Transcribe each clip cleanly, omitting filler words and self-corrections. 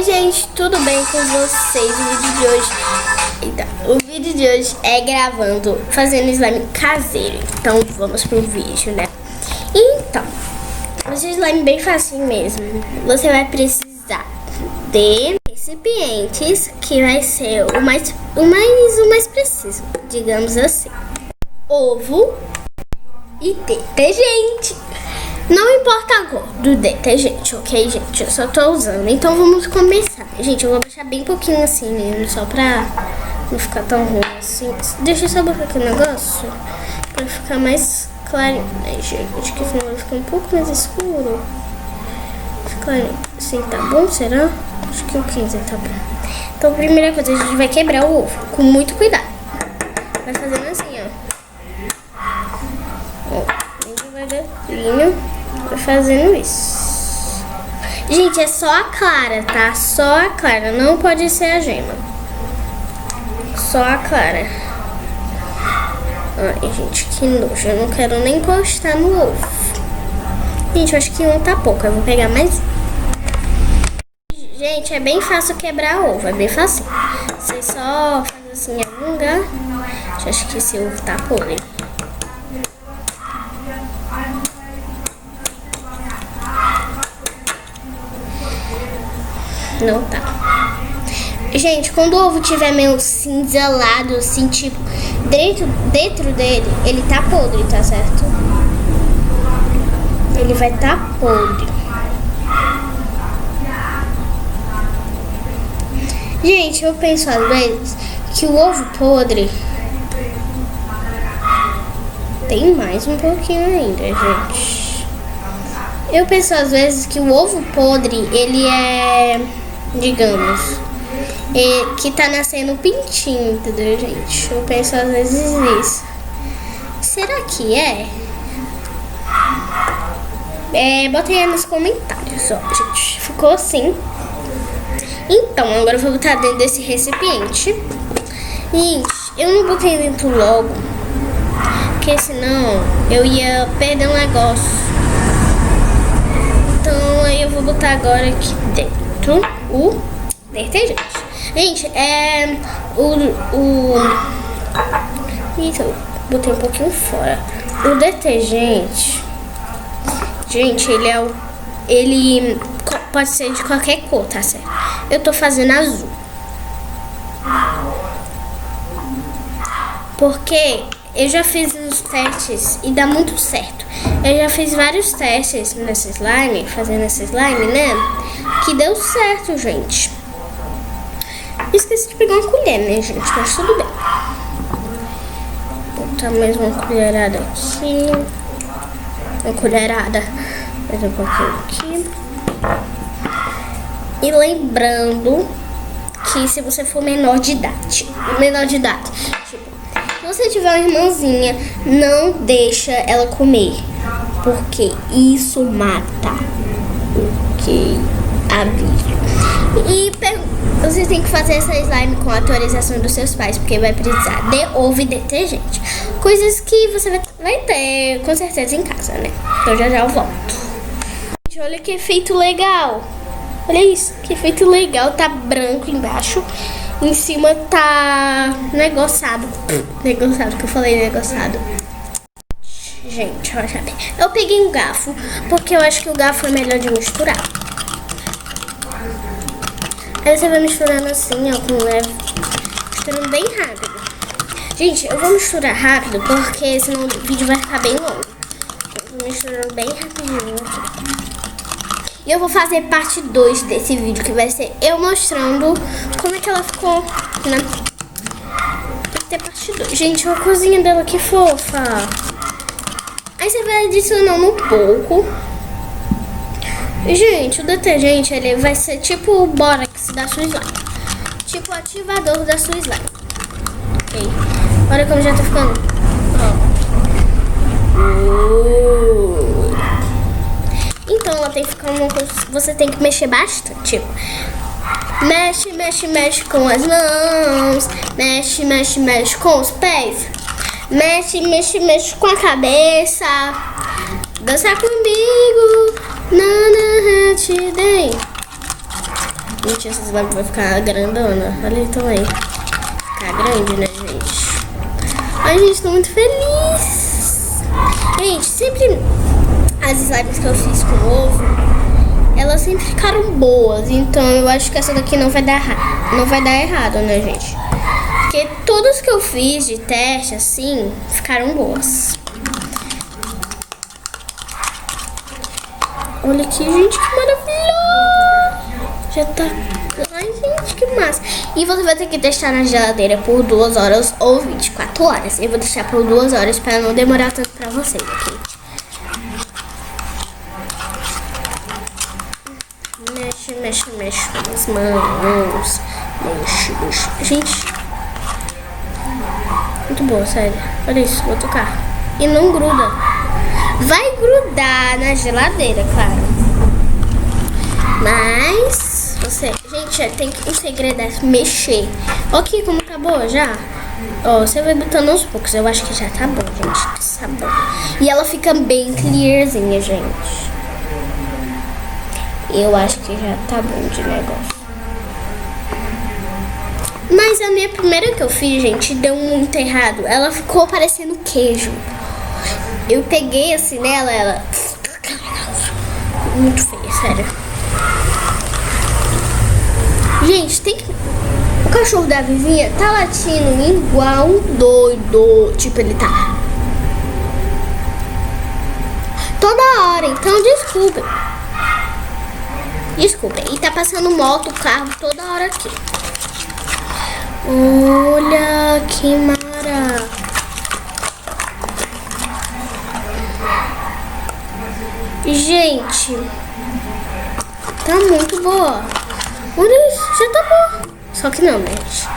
Oi gente, tudo bem com vocês? O vídeo de hoje é fazendo slime caseiro. Então vamos pro vídeo, né? Então, esse slime bem facinho mesmo. Você vai precisar de recipientes, que vai ser o mais preciso, digamos assim. Ovo e detergente. Não importa a cor do detergente, ok, gente? Eu só tô usando. Então vamos começar. Gente, eu vou deixar bem pouquinho assim mesmo, só pra não ficar tão ruim assim. Deixa eu só botar aqui o negócio pra ficar mais clarinho, né, gente? Acho que senão vai ficar um pouco mais escuro. Clarinho. Assim, tá bom? Será? Acho que o 15 tá bom. Então, a primeira coisa, a gente vai quebrar o ovo com muito cuidado. Vai fazendo assim, ó. Bem devagarinho. Vai fazendo isso. Gente, é só a clara, tá? Só a clara, não pode ser a gema. Só a clara. Ai, gente, que nojo. Eu não quero nem encostar no ovo. Gente, eu acho que um tá pouco. Eu vou pegar mais um. Gente, é bem fácil quebrar ovo. É bem fácil. Você só faz assim em algum lugar. Eu acho que esse ovo tá podre. Não tá. Gente, quando o ovo tiver meio cinzelado, assim, tipo, dentro dele, ele tá podre, tá certo? Ele vai tá podre. Gente, eu penso às vezes que o ovo podre tem mais um pouquinho ainda, gente. Eu penso às vezes que o ovo podre, ele é, digamos, que tá nascendo pintinho, entendeu, gente? Eu penso às vezes nisso. Será que é? Bota aí nos comentários, ó, gente. Ficou assim. Então, agora eu vou botar dentro desse recipiente. Gente, eu não botei dentro logo, porque senão eu ia perder um negócio. Então, aí eu vou botar agora aqui dentro o detergente. Gente, Então, botei um pouquinho fora. O detergente, gente, ele pode ser de qualquer cor, tá certo? Eu tô fazendo azul. Porque eu já fiz uns testes e dá muito certo. Eu já fiz vários testes nesse slime, fazendo esse slime, né? Que deu certo, gente. Esqueci de pegar uma colher, né, gente? Mas tudo bem. Vou botar mais uma colherada aqui. Uma colherada. Mais um pouquinho aqui. E lembrando que se você for menor de idade, tipo, se você tiver uma irmãzinha, não deixa ela comer, porque isso mata. Ok, aviso. E você tem que fazer essa slime com a autorização dos seus pais, porque vai precisar de ovo e detergente. Coisas que você vai ter com certeza em casa, né? Então já eu volto. Gente, olha que efeito legal. Olha isso, que efeito legal. Tá branco embaixo. Em cima tá negociado. Negociado, que eu falei negociado. Gente, olha bem. Eu peguei um garfo, porque eu acho que o garfo é melhor de misturar. Aí você vai misturando assim, ó, com leve. Misturando bem rápido. Gente, eu vou misturar rápido, porque senão o vídeo vai ficar bem longo. Eu vou misturando bem rapidinho aqui. E eu vou fazer parte 2 desse vídeo, que vai ser eu mostrando como é que ela ficou, né? Tem que ter parte 2. Gente, a cozinha dela, que fofa. Aí você vai adicionando um pouco. Gente, o detergente, ele vai ser tipo o bórax da sua slime. Tipo o ativador da sua slime. Ok. Olha como já tá ficando. Ó. Então ela tem que ficar uma coisa. Você tem que mexer bastante. Tipo, mexe, mexe, mexe com as mãos. Mexe, mexe, mexe com os pés. Mexe, mexe, mexe com a cabeça. Dança comigo. Na Hatidei. Gente, essa slime vai ficar grandona. Olha aí também. Ficar grande, né, gente? Ai, gente, tô muito feliz. Gente, sempre as slimes que eu fiz com ovo, elas sempre ficaram boas. Então eu acho que essa daqui não vai dar errado, né, gente? Porque todas que eu fiz de teste, assim, ficaram boas. Olha aqui, gente, que maravilhoso. Já tá... Ai, gente, que massa. E você vai ter que deixar na geladeira por 2 horas ou 24 horas. Eu vou deixar por 2 horas para não demorar tanto pra vocês, ok? Mexe com as mãos. Mexe. Gente, muito boa, sério. Olha isso, vou tocar. E não gruda. Vai grudar na geladeira, claro. Mas gente, tem que um segredo é mexer. Ok, como tá boa já. Ó, você vai botando aos poucos. Eu acho que já tá bom, gente. Tá bom. E ela fica bem clearzinha, gente. Eu acho que já tá bom de negócio. Mas a minha primeira que eu fiz, gente, deu muito errado. Ela ficou parecendo queijo. Eu peguei assim nela, ela... Muito feia, sério. Gente, tem que... O cachorro da vizinha tá latindo igual um doido. Tipo, ele tá... Toda hora, então desculpa. Desculpa, e tá passando moto, carro toda hora aqui. Olha que mara. Gente, tá muito boa. Olha isso, já tá boa. Só que não, gente.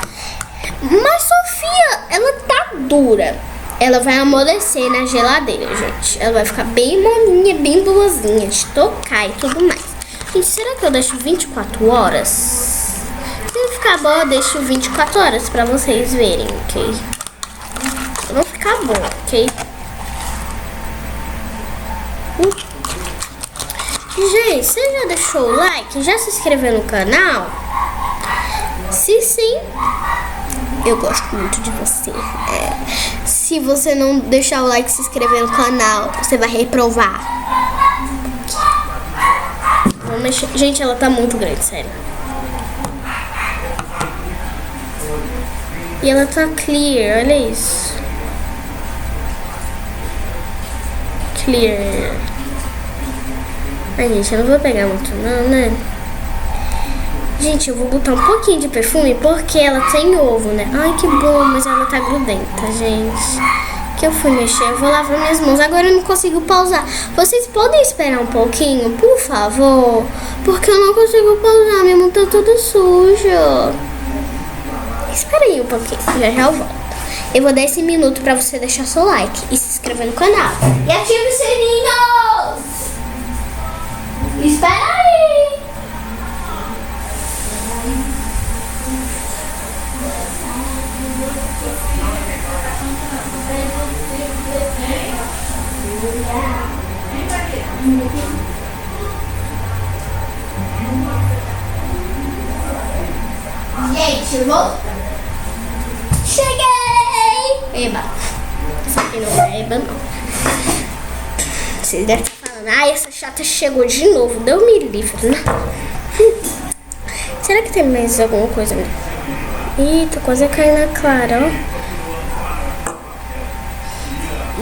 Mas Sofia, ela tá dura. Ela vai amolecer na geladeira, gente. Ela vai ficar bem molinha, bem boazinha de tocar e tudo mais. Gente, será que eu deixo 24 horas? Se não ficar boa, eu deixo 24 horas pra vocês verem, ok? Se não ficar boa, ok? Gente, você já deixou o like? Já se inscreveu no canal? Se sim, eu gosto muito de você. Se você não deixar o like e se inscrever no canal, você vai reprovar. Vamos mexer. Gente, ela tá muito grande, sério. E ela tá clear, olha isso. Clear. Ai, gente, eu não vou pegar muito não, né? Gente, eu vou botar um pouquinho de perfume porque ela tem ovo, né? Ai, que bom, mas ela tá grudenta, gente. Que eu fui mexer, eu vou lavar minhas mãos. Agora eu não consigo pausar. Vocês podem esperar um pouquinho, por favor? Porque eu não consigo pausar, minha mão tá toda suja. Espera aí um pouquinho, já eu volto. Eu vou dar esse minuto pra você deixar seu like e se inscrever no canal. E ative os sininhos! Espera aí! Gente, volta! Cheguei! Eba! Isso aqui não é eba, não. Vocês devem estar falando, ai, essa chata chegou de novo. Deu me livre, né? Será que tem mais alguma coisa? Ih, tô quase caindo na clara, ó.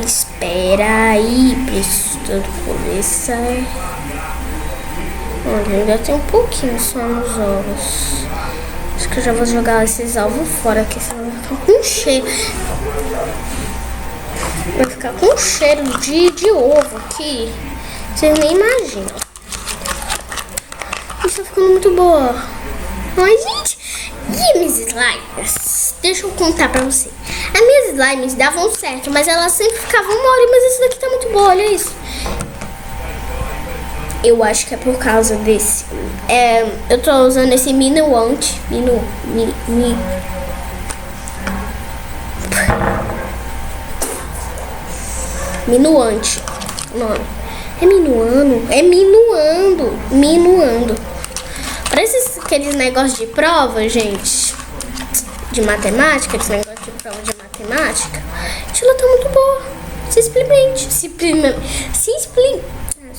Espera aí, pra isso tudo começar. Olha, ainda tem um pouquinho só nos ovos. Acho que eu já vou jogar esses ovos fora, que senão vai ficar com cheiro. Vai ficar com cheiro de ovo aqui. Vocês nem imaginam. Isso tá ficando muito boa. Ai, gente. E minhas slimes? Deixa eu contar pra você. As minhas slimes davam certo, mas elas sempre ficavam mole. Mas esse daqui tá muito boa, olha isso. Eu acho que é por causa desse. Eu tô usando esse Minuante. Minuante. Não. É minuando. É minuando. Minuando. Parece aqueles negócios de prova, gente, de matemática, aqueles negócios de prova de matemática, gente, ela tá muito boa. Você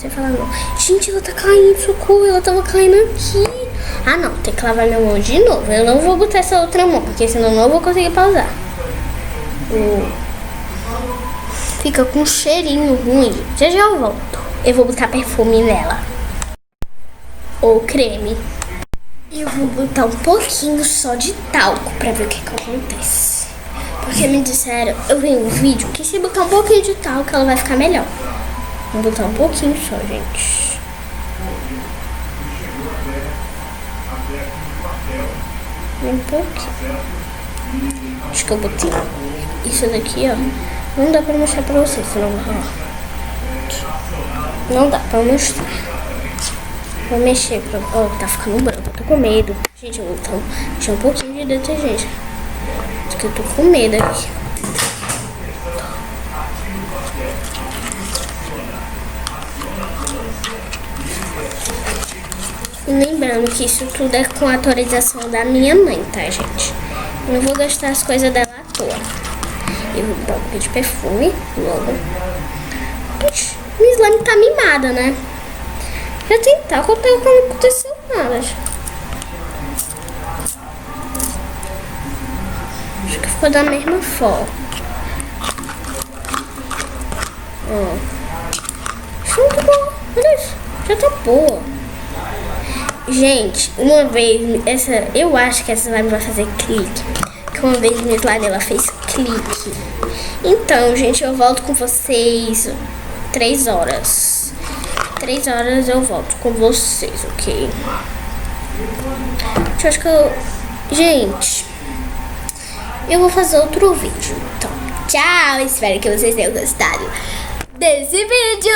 fala não. Gente, ela tá caindo, socorro, ela tava caindo aqui. Ah, não, tem que lavar minha mão de novo. Eu não vou botar essa outra mão, porque senão eu não vou conseguir pausar. Fica com um cheirinho ruim. Já eu volto. Eu vou botar perfume nela. Ou creme. E eu vou botar um pouquinho só de talco pra ver o que acontece. Porque me disseram, eu vi um vídeo que se botar um pouquinho de talco ela vai ficar melhor. Vou botar um pouquinho só, gente. Um pouquinho. Acho que eu botei isso daqui, ó. Não dá pra mostrar pra vocês, senão, ó. Não dá pra mostrar. Vou mexer pra... Ó, tá ficando branco. Eu tô com medo. Gente, eu vou botar um pouquinho de detergente. Porque eu tô com medo aqui. E lembrando que isso tudo é com a autorização da minha mãe, tá, gente? Eu não vou gastar as coisas dela à toa. Eu vou botar um pouquinho de perfume logo. Puxa, minha slime tá mimada, né? Já tentar, não aconteceu nada. Acho que ficou da mesma forma. Ó. Acho muito boa. Olha isso. Já tá boa. Gente, uma vez, eu acho que essa slime vai fazer clique. Que uma vez minha slime ela fez clique. Então, gente, eu volto com vocês 3 horas. 3 horas eu volto com vocês, ok? Eu acho que gente, eu vou fazer outro vídeo. Então, tchau. Espero que vocês tenham gostado desse vídeo.